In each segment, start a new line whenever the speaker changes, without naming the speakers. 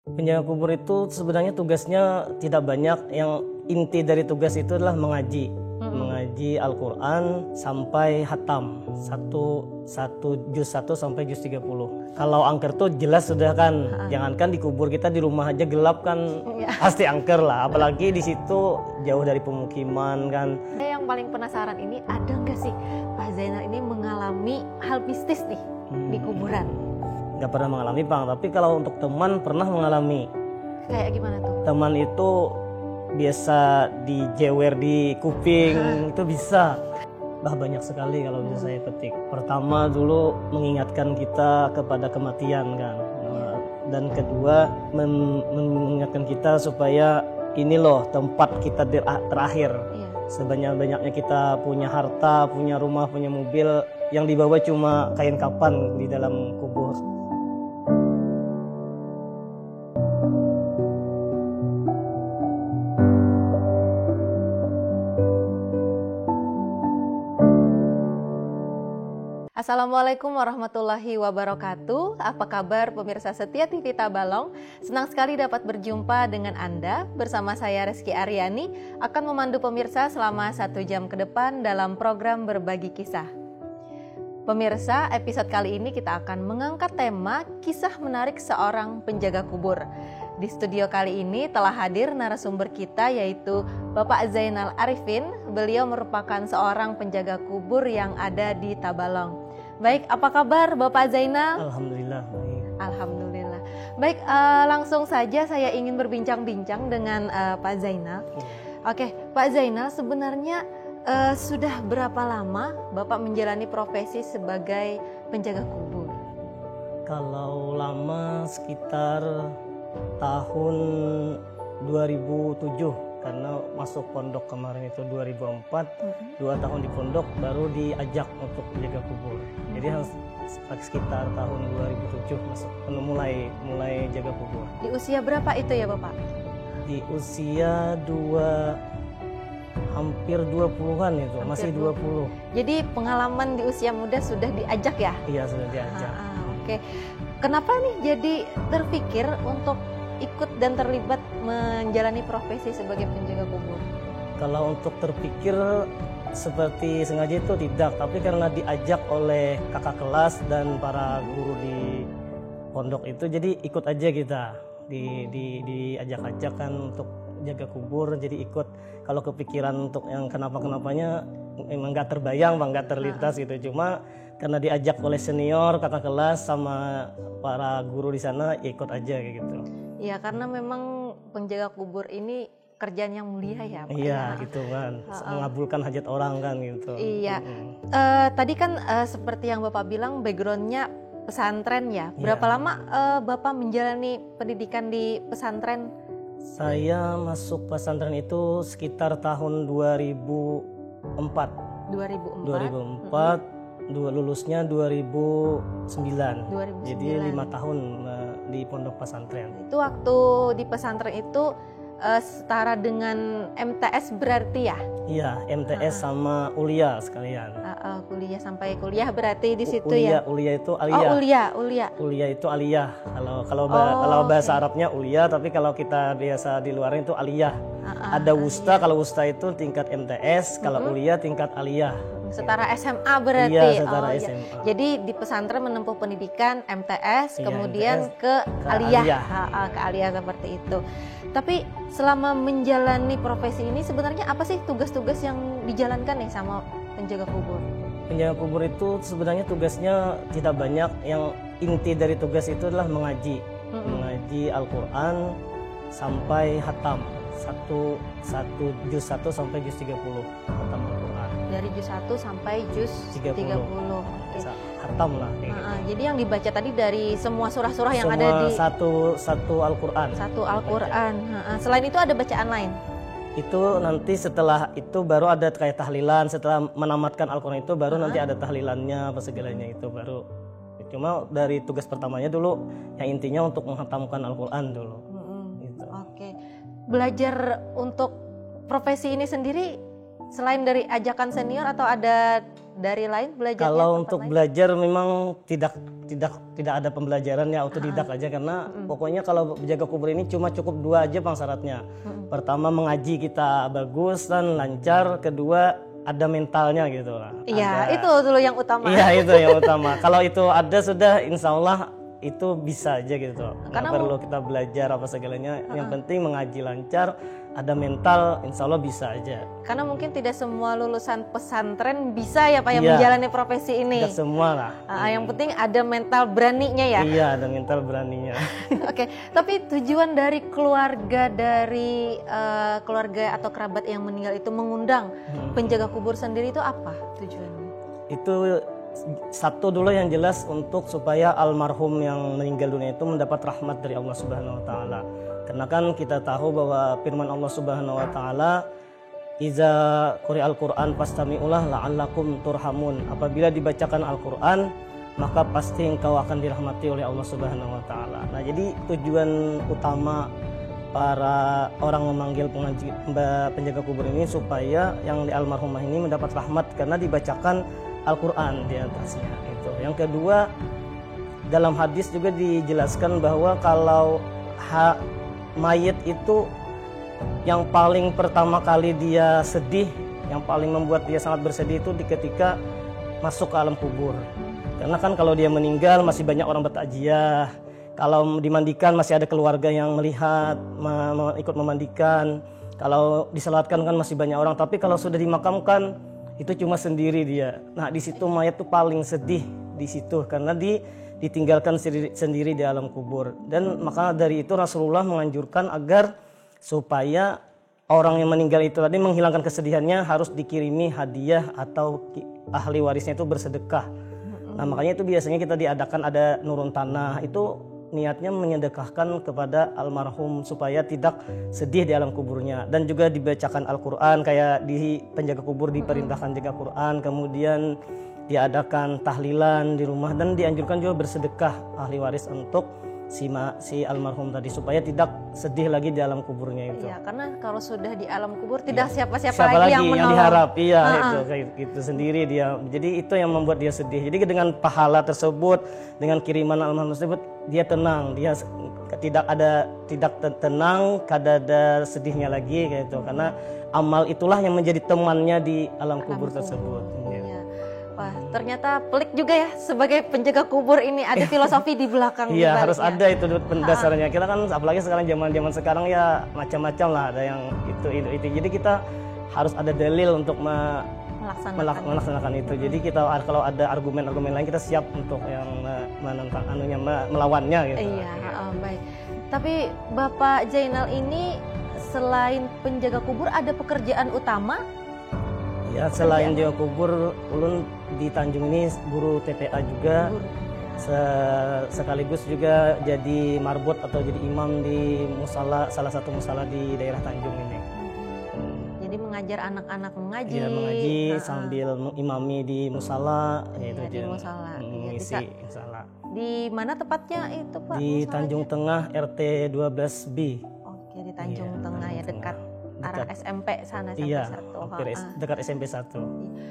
Penjaga kubur itu sebenarnya tugasnya tidak banyak. Yang inti dari tugas itu adalah mengaji. Mengaji Al-Quran sampai hatam. Juz 1 sampai juz 30. Kalau angker tuh jelas sudah kan. Jangankan di kubur, kita di rumah aja gelap kan. Pasti angker lah. Apalagi di situ jauh dari pemukiman kan.
Saya yang paling penasaran ini, ada nggak sih Pak Zainal ini mengalami hal mistis nih di kuburan?
Gak pernah mengalami Bang, tapi kalau untuk teman pernah mengalami.
Kayak gimana tuh?
Teman itu biasa dijewer di kuping, itu bisa. Banyak sekali kalau bisa saya petik. Pertama dulu mengingatkan kita kepada kematian kan. Dan kedua mengingatkan kita supaya ini loh tempat kita terakhir. Sebanyak-banyaknya kita punya harta, punya rumah, punya mobil, yang dibawa cuma kain kapan di dalam kubur.
Assalamualaikum warahmatullahi wabarakatuh. Apa kabar pemirsa setia TV Tabalong? Senang sekali dapat berjumpa dengan Anda. Bersama saya Reski Aryani akan memandu pemirsa selama 1 jam ke depan dalam program Berbagi Kisah. Pemirsa, episode kali ini kita akan mengangkat tema kisah menarik seorang penjaga kubur. Di studio kali ini telah hadir narasumber kita, yaitu Bapak Zainal Arifin. Beliau merupakan seorang penjaga kubur yang ada di Tabalong. Baik, apa kabar Bapak Zainal?
Alhamdulillah.
Alhamdulillah. Baik, langsung saja saya ingin berbincang-bincang dengan Pak Zainal. Oke, Pak Zainal, sebenarnya sudah berapa lama Bapak menjalani profesi sebagai penjaga kubur?
Kalau lama sekitar tahun 2007. Karena masuk pondok kemarin itu 2004, 2 tahun di pondok baru diajak untuk menjaga kubur. Jadi sekitar tahun 2007 masuk mulai jaga kubur.
Di usia berapa itu ya Bapak?
Di usia hampir 20-an itu, masih 20.
Jadi pengalaman di usia muda sudah diajak ya?
Iya, sudah diajak.
Oke. Kenapa nih jadi terpikir untuk ikut dan terlibat menjalani profesi sebagai penjaga kubur?
Kalau untuk terpikir seperti sengaja itu tidak, tapi karena diajak oleh kakak kelas dan para guru di pondok itu, jadi ikut aja kita. Diajak-ajak kan untuk jaga kubur, jadi ikut. Kalau kepikiran untuk yang kenapa-kenapanya memang nggak terbayang, nggak terlintas gitu. Cuma karena diajak oleh senior, kakak kelas sama para guru di sana, ya ikut aja kayak gitu.
Ya, karena memang penjaga kubur ini kerjaan yang mulia ya Pak.
Iya, gitu kan. Mengabulkan hajat orang kan gitu.
Iya. Tadi kan seperti yang Bapak bilang backgroundnya pesantren ya. Berapa lama Bapak menjalani pendidikan di pesantren?
Saya masuk pesantren itu sekitar tahun 2004. 2004. Lulusnya 2009. Jadi 5 tahun di pondok pesantren.
Itu waktu di pesantren itu setara dengan MTS berarti ya?
Iya, MTS sama ulia sekalian.
Kuliah sampai kuliah berarti di situ ya?
Ulia itu aliyah.
Oh, ulia.
Ulia itu aliyah. Kalau bahasa Arabnya ulia, tapi kalau kita biasa di luar itu aliyah. Ada wusta, kalau wusta itu tingkat MTS, kalau ulia tingkat aliyah.
Setara SMA berarti.
Iya, setara SMA.
Jadi di pesantren menempuh pendidikan MTS, kemudian MTS, ke aliyah. Ke aliyah seperti itu. Tapi selama menjalani profesi ini sebenarnya apa sih tugas-tugas yang dijalankan nih sama penjaga kubur?
Penjaga kubur itu sebenarnya tugasnya tidak banyak. Yang inti dari tugas itu adalah mengaji. Mengaji Al-Quran sampai hatam. Juz 1 sampai juz 30 hatam Al-Quran.
Dari juz 1 sampai juz 30.
Hatam lah.
Jadi yang dibaca tadi dari semua surah-surah yang ada di
satu Al-Quran.
Satu Al-Quran. Selain itu ada bacaan lain?
Itu nanti setelah itu baru ada kayak tahlilan. Setelah menamatkan Al-Quran itu baru nanti ada tahlilannya apa segalanya itu baru. Cuma dari tugas pertamanya dulu yang intinya untuk menghatamkan Al-Quran dulu. Gitu.
Oke. Belajar untuk profesi ini sendiri selain dari ajakan senior atau ada dari lain belajarnya?
Kalau
tempat
untuk
lain?
belajar memang tidak ada pembelajaran ya, autodidak aja karena pokoknya kalau menjaga kubur ini cuma cukup 2 aja bang syaratnya. Pertama mengaji kita bagus dan lancar, kedua ada mentalnya gitu lah.
Iya, itu dulu yang utama.
Iya itu yang utama. Kalau itu ada sudah insya Allah itu bisa aja gitu. Nggak perlu kita belajar apa segalanya. Yang penting mengaji lancar, ada mental, insya Allah bisa aja.
Karena mungkin tidak semua lulusan pesantren bisa ya Pak yang
Iya.
menjalani profesi ini.
Tidak semua lah.
Yang penting ada mental beraninya ya.
Iya ada mental beraninya.
Oke, tapi tujuan dari keluarga keluarga atau kerabat yang meninggal itu mengundang penjaga kubur sendiri itu apa tujuannya?
Itu satu dulu yang jelas untuk supaya almarhum yang meninggal dunia itu mendapat rahmat dari Allah Subhanahu wa taala. Karena kan kita tahu bahwa firman Allah Subhanahu wa taala, "Iza quri'al Qur'an fastami'ulah la'allakum turhamun." Apabila dibacakan Al-Qur'an, maka pasti engkau akan dirahmati oleh Allah Subhanahu wa taala. Nah, jadi tujuan utama para orang memanggil penjaga kubur ini supaya yang di almarhumah ini mendapat rahmat karena dibacakan Al-Quran di atasnya itu. Yang kedua, dalam hadis juga dijelaskan bahwa kalau mayit itu yang paling pertama kali dia sedih, yang paling membuat dia sangat bersedih itu ketika masuk ke alam kubur. Karena kan kalau dia meninggal masih banyak orang bertakziah. Kalau dimandikan masih ada keluarga yang melihat, ikut memandikan. Kalau disalatkan kan masih banyak orang. Tapi kalau sudah dimakamkan itu cuma sendiri dia. Nah di situ mayat tuh paling sedih di situ karena ditinggalkan sendiri di alam kubur. Dan maka dari itu Rasulullah menganjurkan agar supaya orang yang meninggal itu tadi menghilangkan kesedihannya harus dikirimi hadiah atau ahli warisnya itu bersedekah. Nah makanya itu biasanya kita diadakan ada nurun tanah itu niatnya menyedekahkan kepada almarhum supaya tidak sedih di alam kuburnya, dan juga dibacakan Al-Quran kayak di penjaga kubur diperintahkan jaga Quran, kemudian diadakan tahlilan di rumah dan dianjurkan juga bersedekah ahli waris untuk si almarhum tadi supaya tidak sedih lagi di alam kuburnya itu.
Iya, karena kalau sudah di alam kubur tidak siapa-siapa
Siapa lagi
yang menolong.
diharap, iya itu kayak gitu sendiri dia. Jadi itu yang membuat dia sedih. Jadi dengan pahala tersebut, dengan kiriman almarhum tersebut, dia tenang, dia tidak tenang, ada sedihnya lagi kayak itu. Karena amal itulah yang menjadi temannya di alam kubur tersebut.
Iya. Wah, ternyata pelik juga ya sebagai penjaga kubur ini ada filosofi di belakang.
Iya, harus ada itu pendasarnya. Kita kan apalagi sekarang zaman sekarang ya macam-macam lah, ada yang itu. Jadi kita harus ada dalil untuk melaksanakan itu. Jadi kita kalau ada argumen-argumen lain kita siap untuk yang menentang melawannya gitu.
Iya, baik. Tapi Bapak Jainal ini selain penjaga kubur ada pekerjaan utama?
Ya, selain jaga kubur, ulun di Tanjung ini guru TPA juga. Sekaligus juga jadi marbot atau jadi imam di musala, salah satu musala di daerah Tanjung ini.
Jadi mengajar anak-anak mengaji.
Iya, mengaji sambil mengimami di musala,
di musala.
Mengisi musala.
Di mana tepatnya itu Pak?
Di Tanjung Tengah RT 12B.
Oke, di Tanjung Tengah ya, dekat arah SMP sana sampai
iya,
1.
Dekat SMP 1.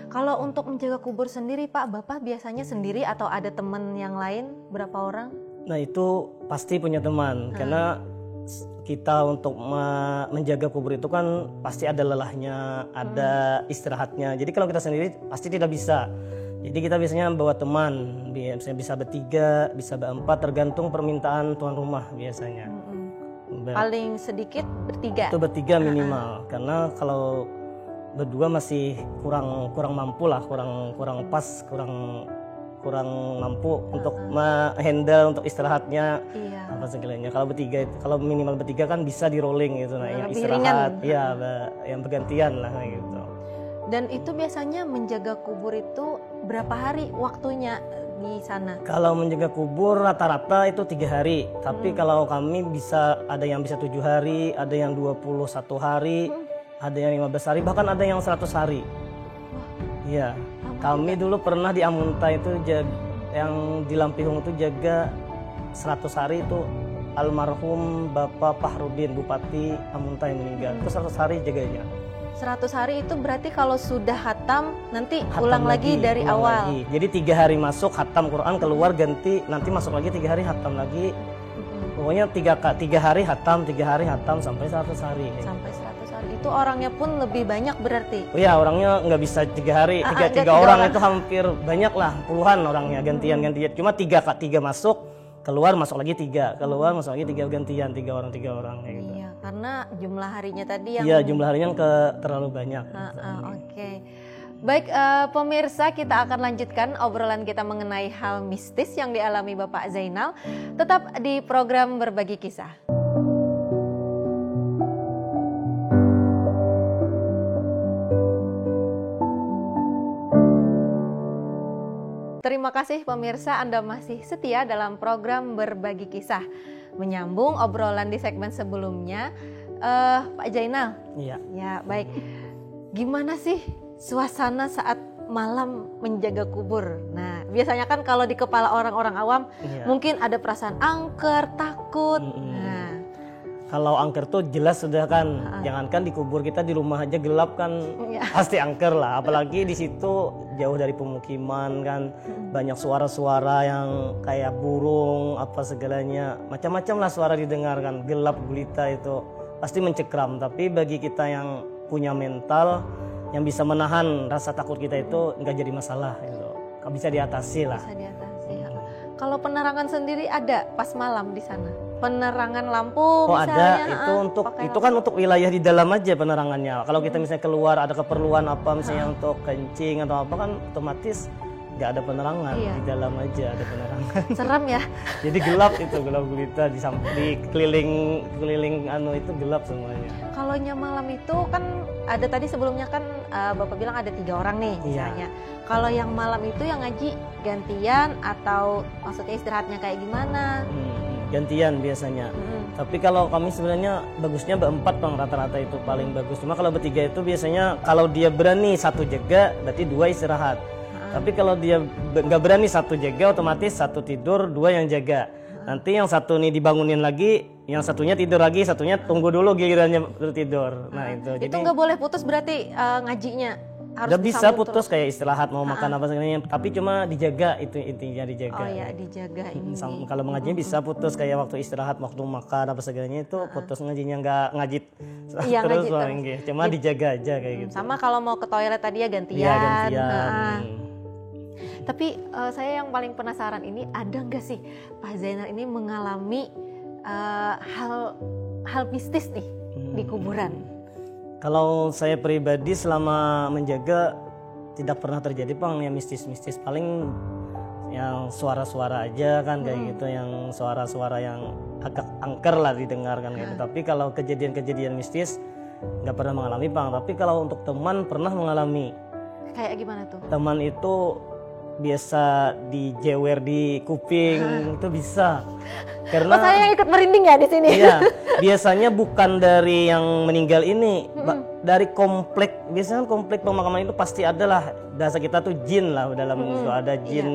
Kalau untuk menjaga kubur sendiri Pak, Bapak biasanya sendiri atau ada teman yang lain? Berapa orang?
Nah itu pasti punya teman, karena kita untuk menjaga kubur itu kan pasti ada lelahnya, ada istirahatnya. Jadi kalau kita sendiri pasti tidak bisa. Jadi kita biasanya bawa teman, biasanya bisa bertiga, bisa berempat, tergantung permintaan tuan rumah biasanya.
Paling sedikit bertiga?
Itu bertiga minimal, karena kalau berdua masih kurang mampu lah, kurang pas, kurang mampu untuk handle untuk istirahatnya, apa segalanya. Kalau minimal bertiga kan bisa di rolling gitu, nah yang istirahat, ya yang bergantian lah gitu.
Dan itu biasanya menjaga kubur itu berapa hari waktunya di sana?
Kalau menjaga kubur rata-rata itu 3 hari, tapi kalau kami ada yang bisa 7 hari, ada yang 21 hari, ada yang 15 hari, bahkan ada yang 100 hari. Iya, kami dulu pernah di Amunta itu yang di Lampihung itu jaga 100 hari itu almarhum Bapak Fahrudin, Bupati Amunta yang meninggal. Itu 100 hari jaganya.
100 hari itu berarti kalau sudah hatam nanti
Hatam
ulang lagi dari
ulang
awal.
lagi. Jadi 3 hari masuk hatam Quran, keluar ganti, nanti masuk lagi 3 hari hatam lagi. Pokoknya 3 hari hatam sampai 100 hari.
Sampai 100 hari. Itu orangnya pun lebih banyak berarti.
Oh ya, orangnya nggak bisa 3 hari, tiga
tiga
orang
orang.
itu hampir banyak lah, puluhan orangnya gantian. Cuma 3 masuk, keluar masuk lagi 3, keluar masuk lagi 3 gantian, 3 orang kayak gitu.
Iya, karena jumlah harinya tadi yang
Iya, jumlah harinya terlalu banyak.
Oke. Baik, pemirsa, kita akan lanjutkan obrolan kita mengenai hal mistis yang dialami Bapak Zainal. Tetap di program Berbagi Kisah. Terima kasih pemirsa, Anda masih setia dalam program Berbagi Kisah. Menyambung obrolan di segmen sebelumnya, Pak Zainal.
Iya.
Ya, baik. Gimana sih suasana saat malam menjaga kubur? Nah, biasanya kan kalau di kepala orang-orang awam mungkin ada perasaan angker, takut. Nah,
kalau angker tuh jelas sudah kan, jangankan di kubur, kita di rumah aja gelap kan, pasti angker lah. Apalagi di situ jauh dari pemukiman kan, banyak suara-suara yang kayak burung apa segalanya, macam-macam lah suara didengarkan, gelap gulita itu pasti mencekram. Tapi bagi kita yang punya mental, yang bisa menahan rasa takut kita itu nggak jadi masalah gitu. Bisa diatasi lah.
Bisa diatasi. Kalau penerangan sendiri ada pas malam di sana? Penerangan lampu misalnya?
Ada, itu itu kan untuk wilayah di dalam aja penerangannya. Kalau kita misalnya keluar ada keperluan apa misalnya untuk kencing atau apa kan otomatis nggak ada penerangan, di dalam aja ada penerangan.
Seram ya.
Jadi gelap itu, gelap gulita di keliling itu gelap semuanya.
Kalau malam itu kan ada tadi sebelumnya kan Bapak bilang ada 3 orang nih misalnya. Kalau yang malam itu yang ngaji gantian atau maksudnya istirahatnya kayak gimana?
Gantian biasanya. Tapi kalau kami sebenarnya bagusnya berempat Bang, rata-rata itu paling bagus. Cuma kalau bertiga itu biasanya kalau dia berani 1 jaga berarti 2 istirahat. Tapi kalau dia nggak berani 1 jaga otomatis 1 tidur, 2 yang jaga. Nanti yang 1 nih dibangunin lagi, yang satunya tidur lagi, satunya tunggu dulu gilirannya tidur. Nah itu.
Itu nggak boleh putus berarti ngajinya? Harus
udah bisa putus kayak istirahat mau makan apa segalanya, tapi cuma dijaga, itu intinya dijaga.
Oh ya, dijaga ini.
Kalau mengajinya bisa putus kayak waktu istirahat, waktu makan apa segalanya itu putus ngajinya, nggak ngajit terus cuma dijaga aja kayak gitu.
Sama kalau mau ke toilet tadi ya gantian.
Iya, gantian.
Tapi saya yang paling penasaran ini, ada nggak sih Pak Zainal ini mengalami hal mistis nih di kuburan?
Kalau saya pribadi selama menjaga tidak pernah terjadi Bang yang mistis-mistis, paling yang suara-suara aja kan kayak gitu, yang suara-suara yang agak angker lah didengarkan kayak gitu. Tapi kalau kejadian-kejadian mistis nggak pernah mengalami Bang. Tapi kalau untuk teman pernah mengalami.
Kayak gimana tuh?
Teman itu biasa dijewer di kuping itu bisa. Karena
saya yang ikut merinding ya di sini.
Iya, biasanya bukan dari yang meninggal ini, dari komplek. Biasanya komplek pemakaman itu pasti ada lah. Dasar kita tuh jin lah dalam itu, ada jin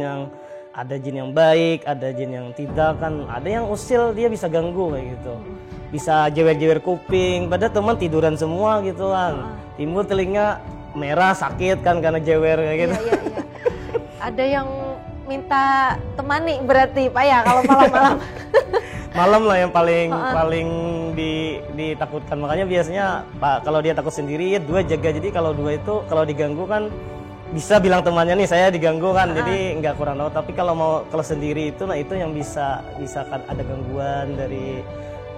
yang baik, ada jin yang tidak kan. Ada yang usil, dia bisa ganggu kayak gitu. Bisa jewer-jewer kuping, padahal teman tiduran semua gitu kan. Timbul telinga merah sakit kan karena jewer kayak gitu.
Iya. Ada yang minta temani berarti Pak ya kalau malam-malam.
Malam lah yang paling ditakutkan. Makanya biasanya Pak kalau dia takut sendiri ya 2 jaga. Jadi kalau 2 itu kalau diganggu kan bisa bilang temannya nih saya diganggu kan. Jadi nggak kurang tahu. Tapi kalau sendiri itu, nah itu yang bisa kan ada gangguan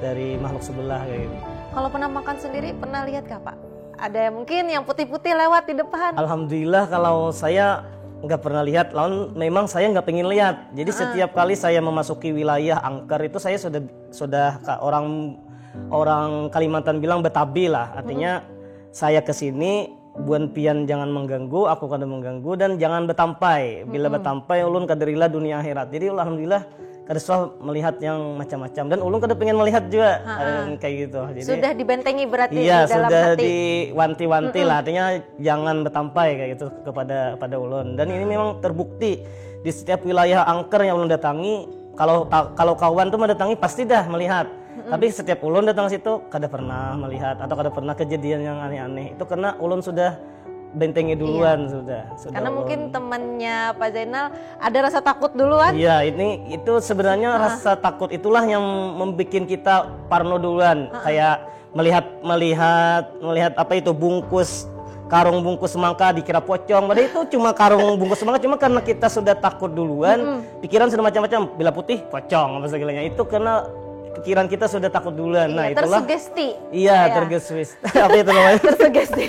dari makhluk sebelah kayak gitu.
Kalau pernah makan sendiri pernah lihat nggak Pak? Ada mungkin yang putih-putih lewat di depan?
Alhamdulillah kalau saya nggak pernah lihat, lawan memang saya nggak pengen lihat. Jadi setiap kali saya memasuki wilayah angker itu saya sudah orang Kalimantan bilang betabi lah, artinya saya kesini buan pian jangan mengganggu, aku kada mengganggu, dan jangan betampai. Bila betampai ulun kaderilah dunia akhirat. Jadi alhamdulillah kada susah melihat yang macam-macam, dan ulun kada pengen melihat juga kayak gitu. Jadi,
sudah dibentengi berarti
iya,
di dalam
sudah
hati.
diwanti-wanti lah, artinya jangan betampai kayak gitu kepada ulun. Dan ini memang terbukti di setiap wilayah angker yang ulun datangi, kalau kawan tuh mendatangi pasti dah melihat. Tapi setiap ulun datang situ kada pernah melihat atau kada pernah kejadian yang aneh-aneh. Itu karena ulun sudah bentengi duluan sudah
Karena
ulun.
mungkin temannya Pak Zainal ada rasa takut duluan.
Iya, itu sebenarnya rasa takut itulah yang membuat kita parno duluan. Kayak melihat apa itu karung bungkus semangka dikira pocong. Padahal itu cuma karung bungkus semangka, cuma karena kita sudah takut duluan, pikiran sudah macam-macam. Bila putih pocong apa segalanya. Itu karena pikiran kita sudah takut duluan. Nah, itulah
tersugesti.
Iya, tergeswis. Apa itu namanya?
Tersugesti.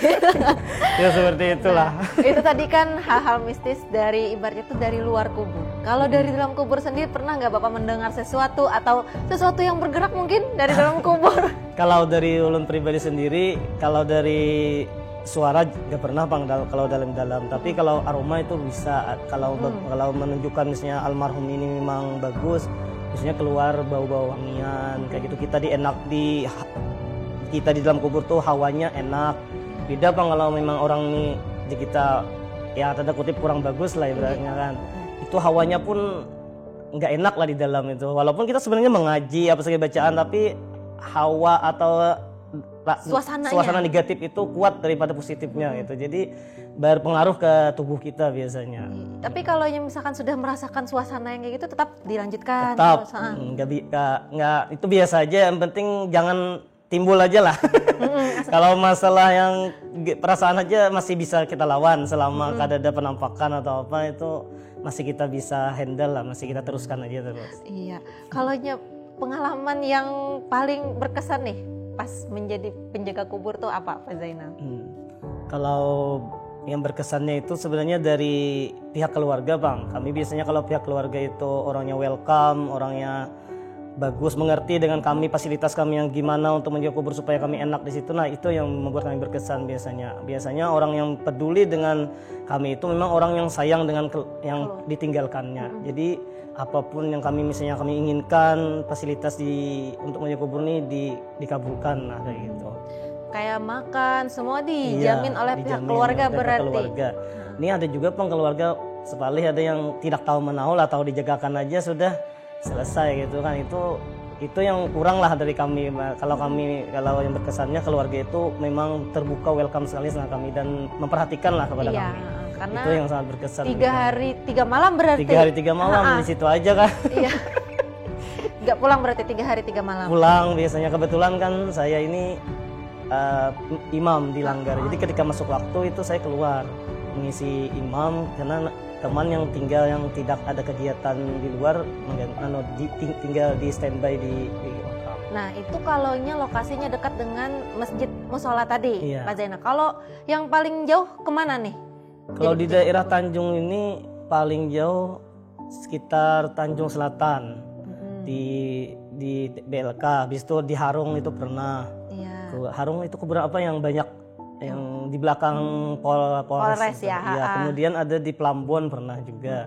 Ya seperti itulah.
Itu tadi kan hal-hal mistis dari ibaratnya itu dari luar kubur. Kalau dari dalam kubur sendiri pernah nggak Bapak mendengar sesuatu atau sesuatu yang bergerak mungkin dari dalam kubur?
Kalau dari ulun pribadi sendiri, kalau dari suara nggak pernah Bang kalau dalam-dalam. Tapi kalau aroma itu bisa. Kalau menunjukkan misalnya almarhum ini memang bagus, misalnya keluar bau-bau wangian kayak gitu, kita di dalam kubur tuh hawanya enak. Beda Bang kalau memang orang ini di kita ya tanda kutip kurang bagus lah ibaratnya kan. Itu hawanya pun nggak enak lah di dalam itu. Walaupun kita sebenarnya mengaji apa saja bacaan, tapi hawa atau suasana negatif itu kuat daripada positifnya gitu. Jadi berpengaruh ke tubuh kita biasanya.
Tapi kalau yang misalkan sudah merasakan suasana yang kayak gitu tetap dilanjutkan.
Tetap nggak itu biasa aja. Yang penting jangan timbul aja lah. Kalau masalah yang perasaan aja masih bisa kita lawan selama kada ada penampakan atau apa, itu masih kita bisa handle lah, masih kita teruskan aja terus.
Iya. Kalau pengalaman yang paling berkesan nih pas menjadi penjaga kubur tuh apa Pak Zainal?
Kalau yang berkesannya itu sebenarnya dari pihak keluarga Bang. Kami biasanya kalau pihak keluarga itu orangnya welcome, orangnya bagus, mengerti dengan kami, fasilitas kami yang gimana untuk menjaga kubur supaya kami enak di situ. Nah, itu yang membuat kami berkesan biasanya. Biasanya orang yang peduli dengan kami itu memang orang yang sayang dengan yang ditinggalkannya. Jadi apapun yang kami inginkan, fasilitas untuk menjaga kubur ini dikabulkan lah kayak gitu.
Kayak makan semua dijamin oleh pihak keluarga berarti.
Keluarga. Ini ada juga keluarga sepalih ada yang tidak tahu menahu atau dijagakan aja sudah selesai gitu kan. Itu yang kurang lah dari kami. Kalau yang berkesannya keluarga itu memang terbuka, welcome sekali sama kami dan memperhatikan lah kepada kami.
Karena
itu yang sangat berkesan.
3 hari 3 malam berarti.
3 hari 3 malam di situ aja kan.
Iya. Nggak pulang berarti 3 hari 3 malam.
Pulang biasanya, kebetulan kan saya ini imam di Langgar. Jadi ketika masuk waktu itu saya keluar mengisi imam karena teman yang tidak ada kegiatan di luar tinggal di standby di makam.
Nah, itu kalaunya lokasinya dekat dengan masjid musola tadi,
Iya.
Pak Zainal. Kalau yang paling jauh kemana nih?
Kalau di daerah Tanjung ini paling jauh sekitar Tanjung Selatan, di BLK. Habis itu di Harung itu pernah.
Iya.
Harung itu kuburan apa yang banyak yang di belakang Polres
ya.
Kemudian ada di Plambon pernah juga.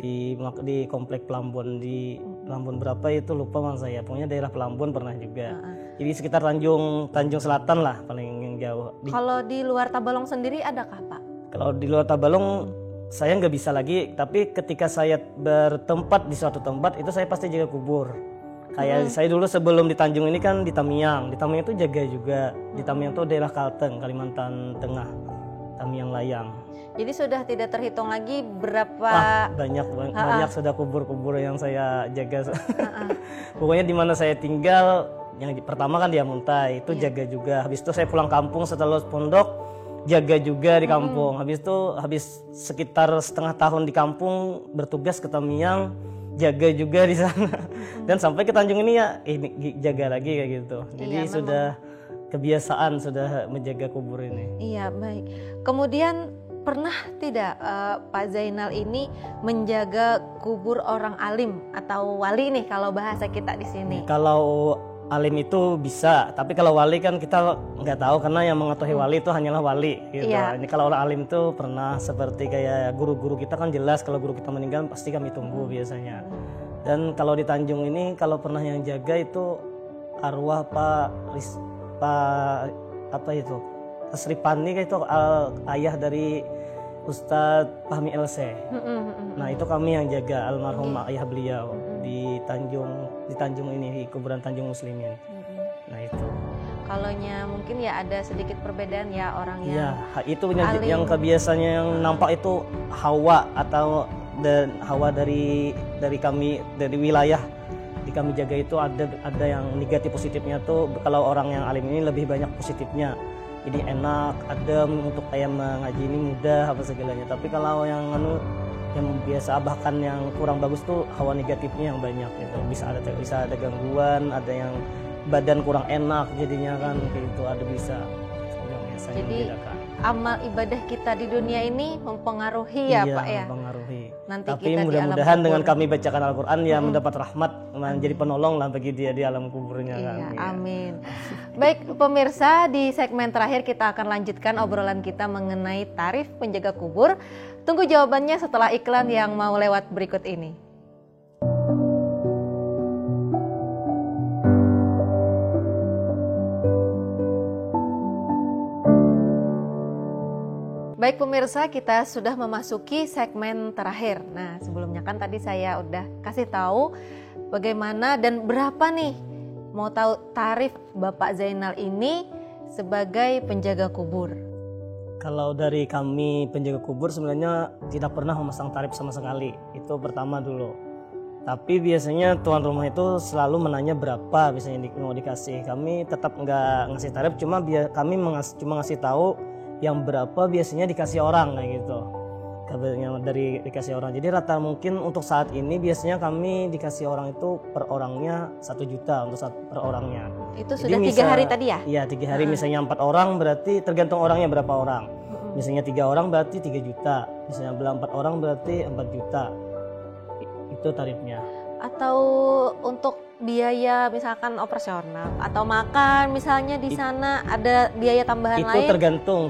Di komplek Plambon, di Plambon berapa itu lupa Bang saya. Pokoknya daerah Plambon pernah juga. Jadi sekitar Tanjung Selatan lah paling yang jauh.
Kalau di luar Tabalong sendiri adakah Pak?
Kalau di luar Tabalong saya nggak bisa lagi, tapi ketika saya bertempat di suatu tempat itu saya pasti jaga kubur. Kayak saya dulu sebelum di Tanjung ini kan di Tamiang itu jaga juga. Di Tamiang itu daerah Kalteng, Kalimantan Tengah, Tamiang Layang.
Jadi sudah tidak terhitung lagi berapa
banyak sudah kubur-kubur yang saya jaga. Pokoknya di mana saya tinggal, yang pertama kan di Amuntai itu jaga juga. Habis itu saya pulang kampung setelah pondok jaga juga di kampung. Habis sekitar setengah tahun di kampung bertugas ke Tamiang, jaga juga di sana. Dan sampai ke Tanjung ini jaga lagi kayak gitu. Jadi sudah kebiasaan sudah menjaga kubur ini.
Iya, baik. Kemudian pernah tidak Pak Zainal ini menjaga kubur orang alim atau wali nih kalau bahasa kita di sini?
Kalau alim itu bisa, tapi kalau wali kan kita nggak tahu karena yang mengetahui wali itu hanyalah wali gitu.
Iya.
Ini kalau orang alim itu pernah seperti kayak guru-guru kita kan jelas kalau guru kita meninggal pasti kami tunggu biasanya. Dan kalau di Tanjung ini kalau pernah yang jaga itu arwah Pak Sripani itu ayah dari Ustadz Fahmi LC. Nah itu kami yang jaga almarhum ayah beliau. di Tanjung ini, di kuburan Tanjung Muslimin. Nah itu.
Kalonya mungkin ya ada sedikit perbedaan ya orang
Iya,
yang
itu yang kebiasaannya yang nampak itu hawa dari kami, dari wilayah di kami jaga itu ada yang negatif positifnya tuh. Kalau orang yang alim ini lebih banyak positifnya. Jadi enak, adem untuk kayak mengaji ini mudah apa segalanya. Tapi kalau yang biasa bahkan yang kurang bagus tuh hawa negatifnya yang banyak gitu. Bisa ada gangguan, ada yang badan kurang enak jadinya kan kayak gitu, ada bisa yang biasanya
jadi
membedakan.
Amal ibadah kita di dunia ini mempengaruhi ya
Iya,
Pak ya.
mempengaruhi.
Nanti
Tapi
kita di
mudah-mudahan
alam
dengan
kubur.
kami bacakan Al-Quran ya mendapat rahmat, menjadi penolong lah bagi dia di alam kuburnya
Iya,
kan. Iya.
amin. Baik pemirsa, di segmen terakhir kita akan lanjutkan obrolan kita mengenai tarif penjaga kubur. Tunggu jawabannya setelah iklan yang mau lewat berikut ini. Baik pemirsa, kita sudah memasuki segmen terakhir. Nah, sebelumnya kan tadi saya udah kasih tahu bagaimana dan berapa nih, mau tahu tarif Bapak Zainal ini sebagai penjaga kubur.
Kalau dari kami penjaga kubur sebenarnya tidak pernah memasang tarif sama sekali. Itu pertama dulu. Tapi biasanya tuan rumah itu selalu menanya berapa biasanya mau dikasih. Kami tetap nggak ngasih tarif, cuma kami cuma ngasih tahu yang berapa biasanya dikasih orang kayak gitu. Kabarnya dari dikasih orang. Jadi rata mungkin untuk saat ini biasanya kami dikasih orang itu per orangnya 1 juta untuk per orangnya.
Itu
Jadi
sudah 3 hari tadi ya?
Iya 3 hari, misalnya 4 orang berarti tergantung orangnya berapa orang. Misalnya 3 orang berarti 3 juta, misalnya 4 orang berarti 4 juta. Itu tarifnya.
Atau untuk biaya misalkan operasional atau makan misalnya di sana ada biaya tambahan
Itu
lain?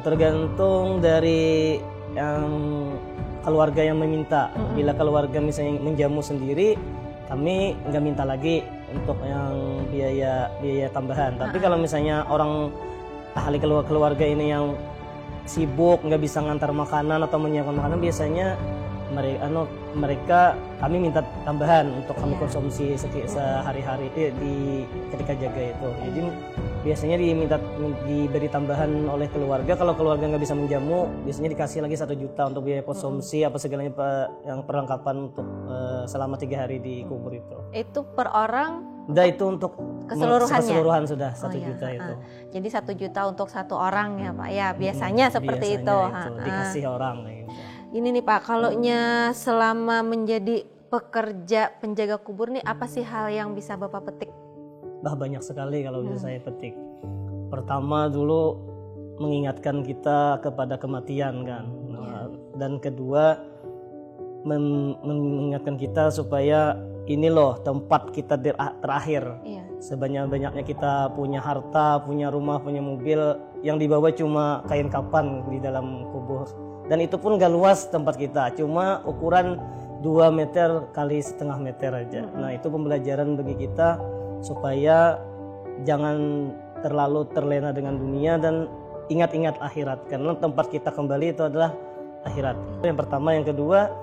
tergantung dari yang keluarga yang meminta. Bila keluarga misalnya menjamu sendiri, kami nggak minta lagi untuk yang biaya tambahan. Tapi kalau misalnya orang ahli keluarga ini yang sibuk nggak bisa ngantar makanan atau menyiapkan makanan, biasanya mereka kami minta tambahan untuk kami konsumsi sehari-hari ketika jaga itu. Jadi biasanya diberi tambahan oleh keluarga. Kalau keluarga nggak bisa menjamu, biasanya dikasih lagi 1 juta untuk biaya konsumsi apa segalanya, yang perlengkapan untuk selama 3 hari di kubur itu.
Itu per orang?
Udah itu untuk keseluruhan sudah 1 juta itu.
Jadi 1 juta untuk 1 orang ya Pak ya, biasanya seperti itu.
Dikasih orang gitu.
Ini nih Pak, kalaunya selama menjadi pekerja penjaga kubur nih, apa sih hal yang bisa Bapak petik?
Banyak sekali kalau bisa saya petik. Pertama dulu mengingatkan kita kepada kematian kan. Dan kedua mengingatkan kita supaya ini loh tempat kita terakhir. Sebanyak-banyaknya kita punya harta, punya rumah, punya mobil, yang dibawa cuma kain kapan di dalam kubur. Dan itu pun gak luas tempat kita, cuma ukuran 2 meter kali setengah meter aja. Nah itu pembelajaran bagi kita supaya jangan terlalu terlena dengan dunia dan ingat-ingat akhirat. Karena tempat kita kembali itu adalah akhirat. Yang pertama, yang kedua,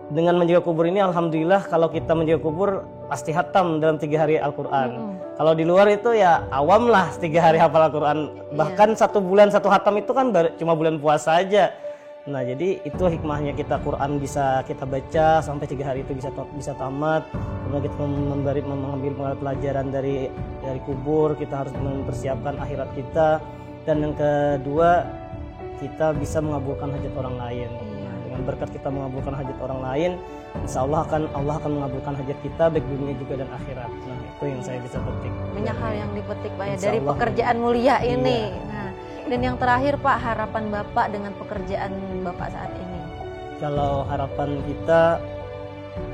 dengan menjaga kubur ini alhamdulillah kalau kita menjaga kubur pasti hatam dalam 3 hari Al-Quran. Kalau di luar itu ya awam lah 3 hari hafal Al-Quran. Bahkan 1 bulan 1 hatam itu kan cuma bulan puasa aja. Nah jadi itu hikmahnya kita Quran bisa kita baca sampai 3 hari itu bisa tamat. Kemudian kita mengambil pelajaran dari kubur, kita harus mempersiapkan akhirat kita. Dan yang kedua, kita bisa mengabulkan hajat orang lain. Dengan berkat kita mengabulkan hajat orang lain, insya Allah akan mengabulkan hajat kita baik dunia juga dan akhirat. Nah itu yang saya bisa petik.
Banyak hal yang dipetik Pak ya dari pekerjaan mulia ini. Nah, dan yang terakhir Pak, harapan Bapak dengan pekerjaan Bapak saat ini?
Kalau harapan kita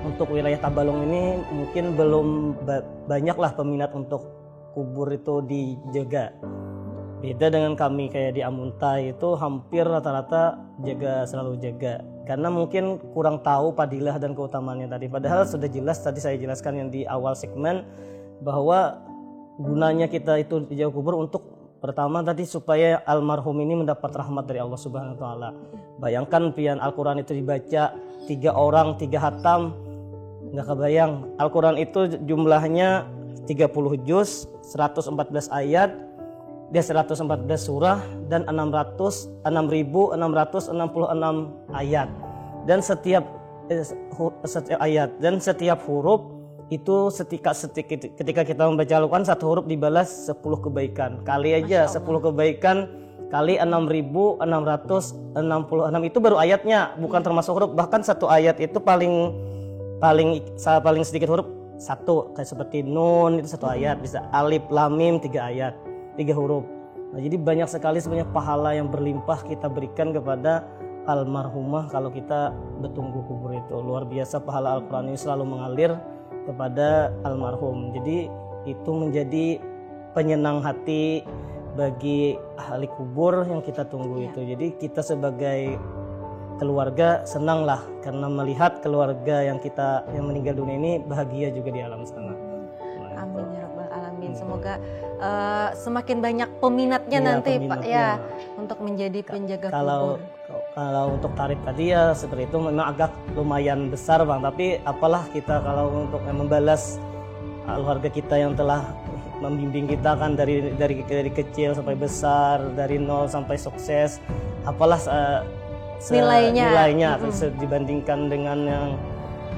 untuk wilayah Tabalong ini mungkin belum banyaklah peminat untuk kubur itu dijaga. Beda dengan kami kayak di Amuntai itu hampir rata-rata selalu jaga. Karena mungkin kurang tahu fadilah dan keutamaannya tadi. Padahal sudah jelas tadi saya jelaskan yang di awal segmen bahwa gunanya kita itu dijaga kubur untuk pertama tadi supaya almarhum ini mendapat rahmat dari Allah Subhanahu wa taala. Bayangkan pian Al-Qur'an itu dibaca 3 orang 3 hatam, nggak kebayang. Al-Quran itu jumlahnya 30 juz, 114 ayat, dia 114 surah dan 6.666 ayat. Dan setiap ayat dan setiap huruf itu ketika kita membaca Al-Quran, satu huruf dibalas 10 kebaikan. Kali aja 10 kebaikan kali 6.666 itu baru ayatnya, bukan termasuk huruf. Bahkan satu ayat itu paling sedikit huruf satu, kayak seperti nun itu satu ayat, bisa alif lam mim 3 ayat, 3 huruf. Nah, jadi banyak sekali sebenarnya pahala yang berlimpah kita berikan kepada almarhumah kalau kita bertunggu kubur itu. Luar biasa pahala Al-Quran ini selalu mengalir kepada almarhum. Jadi itu menjadi penyenang hati bagi ahli kubur yang kita tunggu itu. Jadi kita sebagai keluarga senanglah karena melihat keluarga yang meninggal dunia ini bahagia juga di alam sana.
Amin ya rabbal alamin. Semoga semakin banyak peminatnya nanti Pak ya untuk menjadi penjaga kubur.
Kalau untuk tarif tadi ya seperti itu memang agak lumayan besar Bang, tapi apalah kita kalau untuk membalas keluarga kita yang telah membimbing kita kan dari kecil sampai besar, dari nol sampai sukses, apalah nilainya dibandingkan dengan yang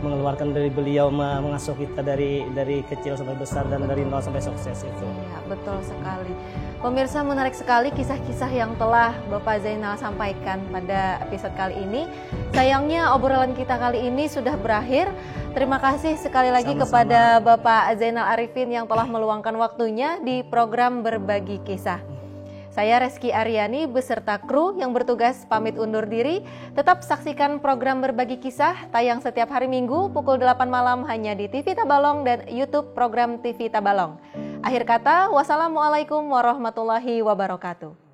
mengeluarkan dari beliau mengasuh kita dari kecil sampai besar dan dari nol sampai sukses itu.
Iya, betul sekali. Pemirsa, menarik sekali kisah-kisah yang telah Bapak Zainal sampaikan pada episode kali ini. Sayangnya obrolan kita kali ini sudah berakhir. Terima kasih sekali lagi kepada Bapak Zainal Arifin yang telah meluangkan waktunya di program Berbagi Kisah. Saya Reski Aryani beserta kru yang bertugas pamit undur diri. Tetap saksikan program Berbagi Kisah tayang setiap hari Minggu pukul 8 malam hanya di TV Tabalong dan YouTube program TV Tabalong. Akhir kata, wassalamualaikum warahmatullahi wabarakatuh.